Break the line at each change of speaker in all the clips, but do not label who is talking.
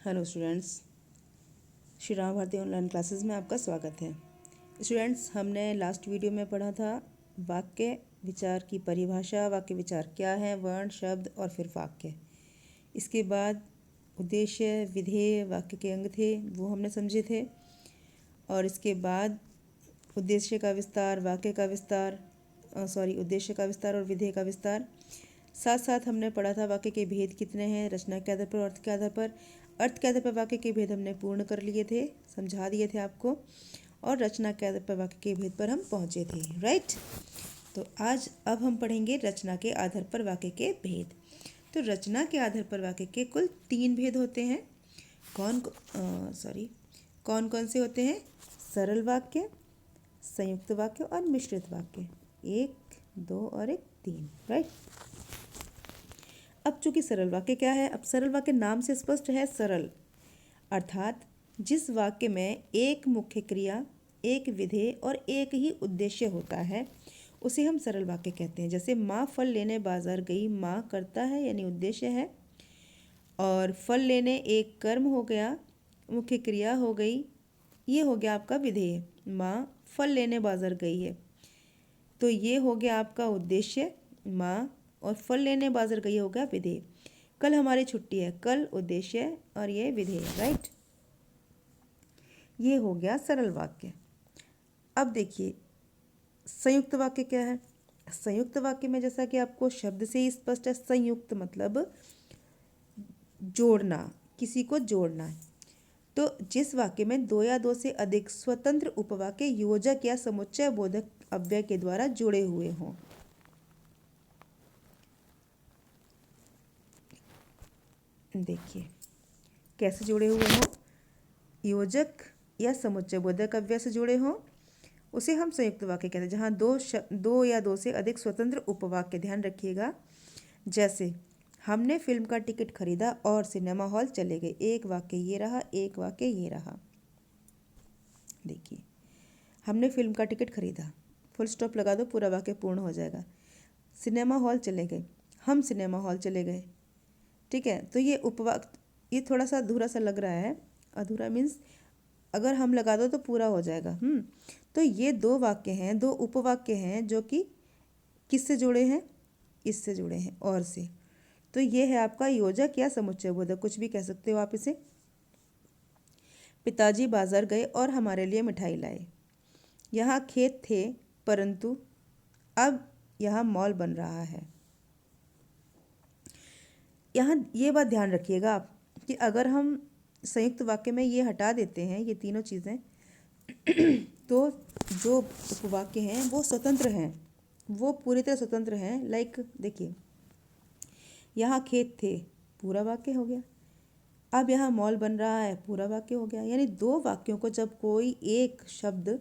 Hello students, Shri Ram Bharti online classes में आपका स्वागत है। स्टूडेंट्स, हमने लास्ट वीडियो में पढ़ा था वाक्य विचार की परिभाषा, वाक्य विचार क्या है, वर्ण, शब्द और फिर वाक्य। इसके बाद उद्देश्य, विधेय, वाक्य के अंग थे वो हमने समझे थे। और इसके बाद उद्देश्य का विस्तार, वाक्य का विस्तार, उद्देश्य का विस्तार और विधेय का विस्तार। साथ साथ हमने पढ़ा था वाक्य के भेद कितने हैं, रचना के आधार पर, अर्थ के आधार पर। अर्थ के आधार पर वाक्य के भेद हमने पूर्ण कर लिए थे, समझा दिए थे आपको, और रचना के आधार पर वाक्य के भेद पर हम पहुँचे थे, राइट। तो आज अब हम पढ़ेंगे रचना के आधार पर वाक्य के भेद। तो रचना के आधार पर वाक्य के कुल 3 भेद होते हैं। कौन कौन से होते हैं? सरल वाक्य, संयुक्त वाक्य और मिश्रित वाक्य। 1, 2 और 1, 3, राइट। अब चूंकि सरल वाक्य क्या है, अब सरल वाक्य नाम से स्पष्ट है, सरल अर्थात जिस वाक्य में एक मुख्य क्रिया, एक विधेय और एक ही उद्देश्य होता है उसे हम सरल वाक्य कहते हैं। जैसे माँ फल लेने बाजार गई, माँ करता है यानी उद्देश्य है, और फल लेने एक कर्म हो गया, मुख्य क्रिया हो गई, ये हो गया आपका विधेय। माँ फल लेने बाजार गई है तो ये हो गया आपका उद्देश्य माँ, और फल लेने बाजार गई हो गया विधेय। कल हमारी छुट्टी है, कल उद्देश्य और ये विधेय, राइट। ये हो गया सरल वाक्य। अब देखिए संयुक्त वाक्य क्या है। संयुक्त वाक्य में जैसा कि आपको शब्द से ही स्पष्ट है, संयुक्त मतलब जोड़ना, किसी को जोड़ना। तो जिस वाक्य में 2 या 2 से अधिक स्वतंत्र उपवाक्य योजक या समुच्चय बोधक अव्यय के द्वारा जुड़े हुए हों। देखिए कैसे जुड़े हुए हों, योजक या समुच्चय बोधक अव्यय से जुड़े हों उसे हम संयुक्त वाक्य कहते हैं। जहाँ 2 या 2 से अधिक स्वतंत्र उपवाक्य, ध्यान रखिएगा, जैसे हमने फिल्म का टिकट खरीदा और सिनेमा हॉल चले गए। एक वाक्य ये रहा, एक वाक्य ये रहा। देखिए हमने फिल्म का टिकट खरीदा, फुल स्टॉप लगा दो, पूरा वाक्य पूर्ण हो जाएगा। सिनेमा हॉल चले गए, हम सिनेमा हॉल चले गए, ठीक है। तो ये थोड़ा सा अधूरा सा लग रहा है। अधूरा मीन्स अगर हम लगा दो तो पूरा हो जाएगा। तो ये 2 वाक्य हैं, 2 उपवाक्य हैं जो कि किससे जुड़े हैं? इससे जुड़े हैं, और से। तो ये है आपका योजक या समुच्चय बोधक, कुछ भी कह सकते हो आप इसे। पिताजी बाजार गए और हमारे लिए मिठाई लाए। यहाँ खेत थे परंतु अब यहाँ मॉल बन रहा है। यहाँ ये बात ध्यान रखिएगा आप कि अगर हम संयुक्त वाक्य में ये हटा देते हैं, ये तीनों चीज़ें, तो जो उपवाक्य हैं वो स्वतंत्र हैं, वो पूरी तरह स्वतंत्र हैं। लाइक देखिए, यहाँ खेत थे, पूरा वाक्य हो गया। अब यहाँ मॉल बन रहा है, पूरा वाक्य हो गया। यानी 2 वाक्यों को जब कोई एक शब्द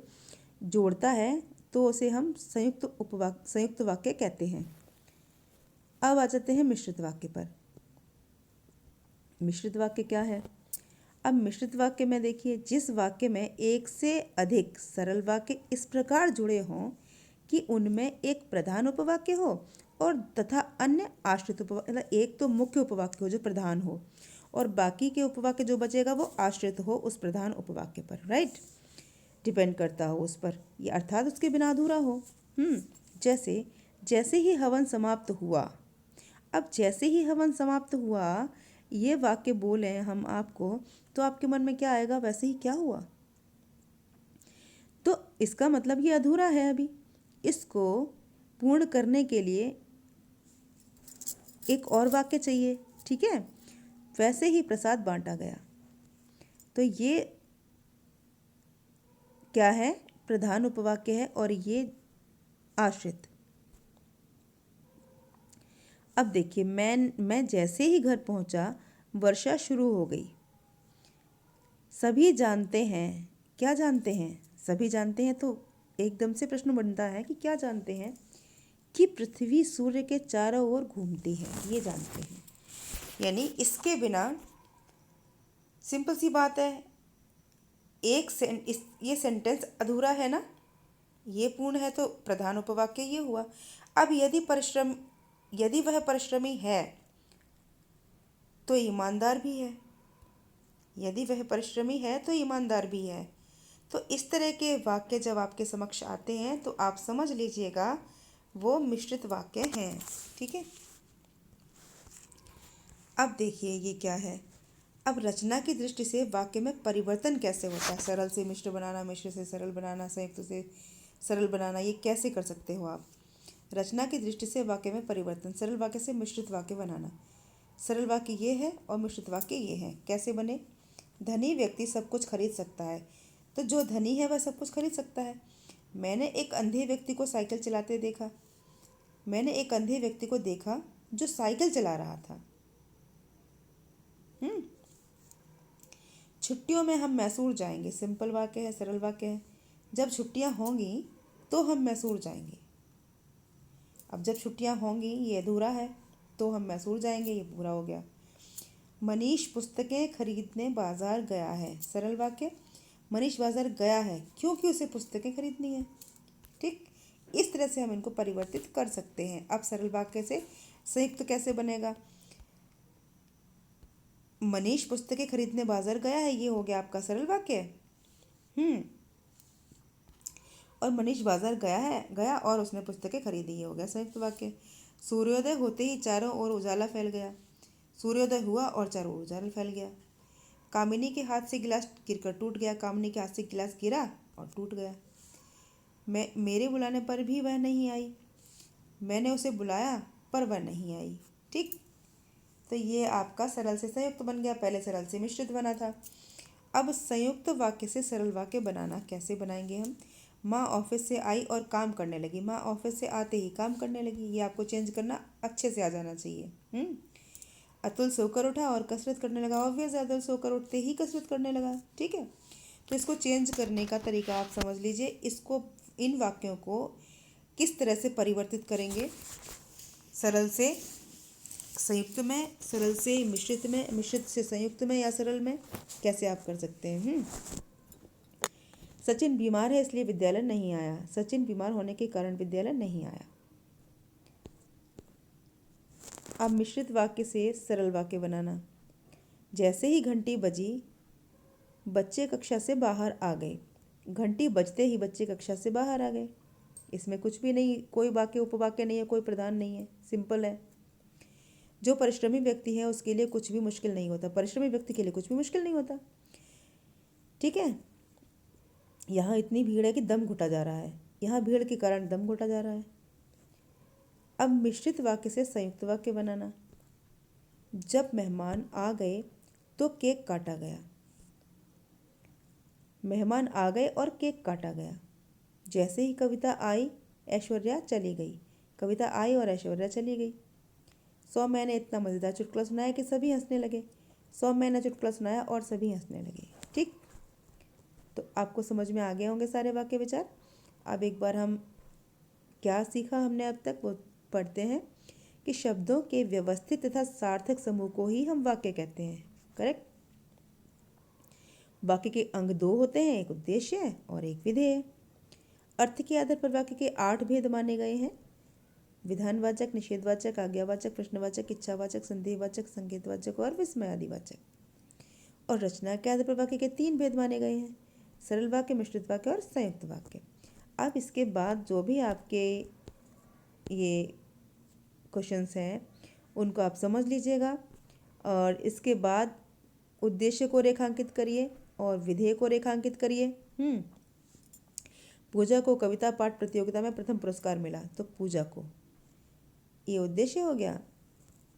जोड़ता है तो उसे हम संयुक्त वाक्य कहते हैं। अब आ जाते हैं मिश्रित वाक्य पर। मिश्रित वाक्य क्या है? अब मिश्रित वाक्य में देखिए, जिस वाक्य में एक से अधिक सरल वाक्य इस प्रकार जुड़े हों कि उनमें एक प्रधान उपवाक्य हो और तथा अन्य आश्रित उपवाक्य, मतलब एक तो मुख्य उपवाक्य हो जो प्रधान हो और बाकी के उपवाक्य जो बचेगा वो आश्रित हो उस प्रधान उपवाक्य पर, राइट, डिपेंड करता हो उस पर, ये अर्थात उसके बिना अधूरा हो। जैसे ही हवन समाप्त हुआ। अब जैसे ही हवन समाप्त हुआ ये वाक्य बोले हम आपको, तो आपके मन में क्या आएगा? वैसे ही क्या हुआ? तो इसका मतलब ये अधूरा है। अभी इसको पूर्ण करने के लिए एक और वाक्य चाहिए, ठीक है। वैसे ही प्रसाद बांटा गया, तो ये क्या है? प्रधान उपवाक्य है और ये आश्रित। अब देखिए, मैं जैसे ही घर पहुंचा वर्षा शुरू हो गई। सभी जानते हैं, क्या जानते हैं? सभी जानते हैं। तो एकदम से प्रश्न बनता है कि क्या जानते हैं? कि पृथ्वी सूर्य के चारों ओर घूमती है, ये जानते हैं। यानी इसके बिना सिंपल सी बात है, ये सेंटेंस अधूरा है ना। ये पूर्ण है तो प्रधान उपवाक्य ये हुआ। अब यदि वह परिश्रमी है तो ईमानदार भी है। यदि वह परिश्रमी है तो ईमानदार भी है। तो इस तरह के वाक्य जब आपके समक्ष आते हैं तो आप समझ लीजिएगा वो मिश्रित वाक्य हैं। ठीक है, अब देखिए ये क्या है। अब रचना की दृष्टि से वाक्य में परिवर्तन कैसे होता है। सरल से मिश्र बनाना, मिश्र से सरल बनाना, संयुक्त से सरल बनाना, ये कैसे कर सकते हो आप। रचना की दृष्टि से वाक्य में परिवर्तन, सरल वाक्य से मिश्रित वाक्य बनाना। सरल वाक्य ये है और मिश्रित वाक्य ये है। कैसे बने। धनी व्यक्ति सब कुछ खरीद सकता है, तो जो धनी है वह सब कुछ खरीद सकता है। मैंने एक अंधे व्यक्ति को साइकिल चलाते देखा। मैंने एक अंधे व्यक्ति को देखा जो साइकिल चला रहा था। छुट्टियों में हम मैसूर जाएंगे। सिंपल वाक्य है, सरल वाक्य है। जब छुट्टियां होंगी तो हम मैसूर जाएंगे। अब जब छुट्टियां होंगी ये अधूरा है, तो हम मैसूर जाएंगे, ये पूरा हो गया। मनीष पुस्तकें खरीदने बाजार गया है। सरल वाक्य, मनीष बाजार गया है क्योंकि उसे पुस्तकें खरीदनी है। ठीक, इस तरह से हम इनको परिवर्तित कर सकते हैं। अब सरल वाक्य से संयुक्त कैसे बनेगा। मनीष पुस्तकें खरीदने बाजार गया है, ये हो गया आपका सरल वाक्य। और मनीष बाजार गया और उसने पुस्तकें खरीदी, ये हो गया संयुक्त वाक्य। सूर्योदय होते ही चारों ओर उजाला फैल गया। सूर्योदय हुआ और चारों ओर उजाला फैल गया। कामिनी के हाथ से गिलास गिरकर टूट गया। कामिनी के हाथ से गिलास गिरा और टूट गया। मेरे बुलाने पर भी वह नहीं आई। मैंने उसे बुलाया पर वह नहीं आई। ठीक, तो ये आपका सरल से संयुक्त बन गया। पहले सरल से मिश्रित बना था। अब संयुक्त वाक्य से सरल वाक्य बनाना कैसे बनाएंगे हम। माँ ऑफिस से आई और काम करने लगी। माँ ऑफिस से आते ही काम करने लगी, ये आपको चेंज करना अच्छे से आ जाना चाहिए। अतुल सोकर उठा और कसरत करने लगा। ऑब्वियस, अतुल सोकर उठते ही कसरत करने लगा। ठीक है, तो इसको चेंज करने का तरीका आप समझ लीजिए। इसको, इन वाक्यों को किस तरह से परिवर्तित करेंगे। सरल से संयुक्त में, सरल से मिश्रित में, मिश्रित से संयुक्त में या सरल में, कैसे आप कर सकते हैं। सचिन बीमार है इसलिए विद्यालय नहीं आया। सचिन बीमार होने के कारण विद्यालय नहीं आया। अब मिश्रित वाक्य से सरल वाक्य बनाना। जैसे ही घंटी बजी बच्चे कक्षा से बाहर आ गए। घंटी बजते ही बच्चे कक्षा से बाहर आ गए। इसमें कुछ भी नहीं, कोई वाक्य उपवाक्य नहीं है, कोई प्रधान नहीं है, सिंपल है। जो परिश्रमी व्यक्ति है उसके लिए कुछ भी मुश्किल नहीं होता। परिश्रमी व्यक्ति के लिए कुछ भी मुश्किल नहीं होता। ठीक है, यहाँ इतनी भीड़ है कि दम घुटा जा रहा है। यहाँ भीड़ के कारण दम घुटा जा रहा है। अब मिश्रित वाक्य से संयुक्त वाक्य बनाना। जब मेहमान आ गए तो केक काटा गया। मेहमान आ गए और केक काटा गया। जैसे ही कविता आई ऐश्वर्या चली गई। कविता आई और ऐश्वर्या चली गई। सौम्या ने इतना मज़ेदार चुटकुला सुनाया कि सभी हंसने लगे। सौम्या ने चुटकुला सुनाया और सभी हंसने लगे। ठीक, तो आपको समझ में आ गए होंगे सारे वाक्य विचार। अब एक बार हम क्या सीखा हमने अब तक वो पढ़ते हैं कि शब्दों के व्यवस्थित तथा सार्थक समूह को ही हम वाक्य कहते हैं। करेक्ट। वाक्य के अंग दो होते हैं, एक उद्देश्य और एक विधेय। अर्थ के आधार पर वाक्य के 8 भेद माने गए हैं। विधानवाचक, निषेधवाचक, आज्ञावाचक, प्रश्नवाचक, इच्छावाचक, संदेहवाचक, संकेतवाचक और विस्मयादिवाचक। और रचना के आधार पर वाक्य के 3 भेद माने गए हैं, सरल वाक्य, मिश्रित वाक्य और संयुक्त वाक्य। अब इसके बाद जो भी आपके ये क्वेश्चंस हैं उनको आप समझ लीजिएगा और इसके बाद उद्देश्य को रेखांकित करिए और विधेय को रेखांकित करिए। पूजा को कविता पाठ प्रतियोगिता में प्रथम पुरस्कार मिला, तो पूजा को, ये उद्देश्य हो गया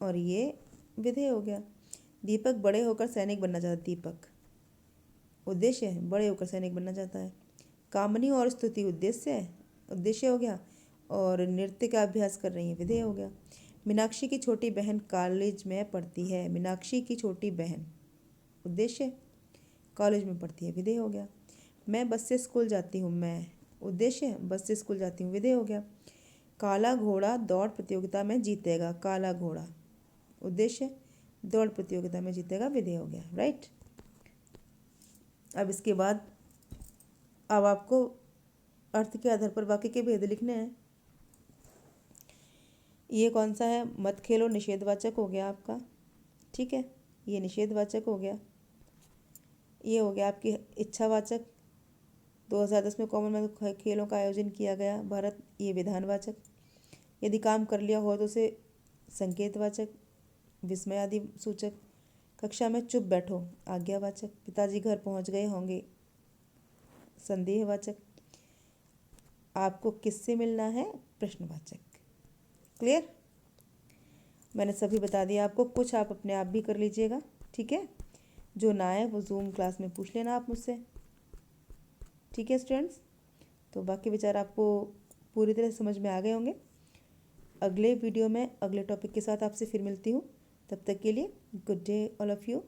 और ये विधेय हो गया। दीपक बड़े होकर सैनिक बनना चाहता। दीपक उद्देश्य है, बड़े होकर सैनिक बनना चाहता है। कामनी और स्तुति उद्देश्य हो गया और नृत्य का अभ्यास कर रही है, विधेय हो गया। मीनाक्षी की छोटी बहन कॉलेज में पढ़ती है। मीनाक्षी की छोटी बहन उद्देश्य, कॉलेज में पढ़ती है, विधेय हो गया। मैं बस से स्कूल जाती हूँ। मैं उद्देश्य, बस से स्कूल जाती हूँ, विधेय हो गया। काला घोड़ा दौड़ प्रतियोगिता में जीतेगा। काला घोड़ा उद्देश्य, दौड़ प्रतियोगिता में जीतेगा, विधेय हो गया। राइट। अब इसके बाद अब आपको अर्थ के आधार पर वाक्य के भेद लिखने हैं। ये कौन सा है, मत खेलो, निषेधवाचक हो गया आपका। ठीक है, ये निषेधवाचक हो गया। ये हो गया आपकी इच्छावाचक। 2010 में कॉमनवेल्थ खेलों का आयोजन किया गया भारत, ये विधानवाचक। यदि काम कर लिया हो तो उसे संकेतवाचक। विस्मयादि सूचक। कक्षा में चुप बैठो, आज्ञावाचक। पिताजी घर पहुंच गए होंगे, संदेहवाचक। आपको किससे मिलना है, प्रश्नवाचक। क्लियर? मैंने सभी बता दिया आपको, कुछ आप अपने आप भी कर लीजिएगा, ठीक है। जो ना आए वो जूम क्लास में पूछ लेना आप मुझसे, ठीक है स्टूडेंट्स। तो बाकी विचार आपको पूरी तरह समझ में आ गए होंगे। अगले वीडियो में अगले टॉपिक के साथ आपसे फिर मिलती हूँ। तब तक के लिए good day all of you.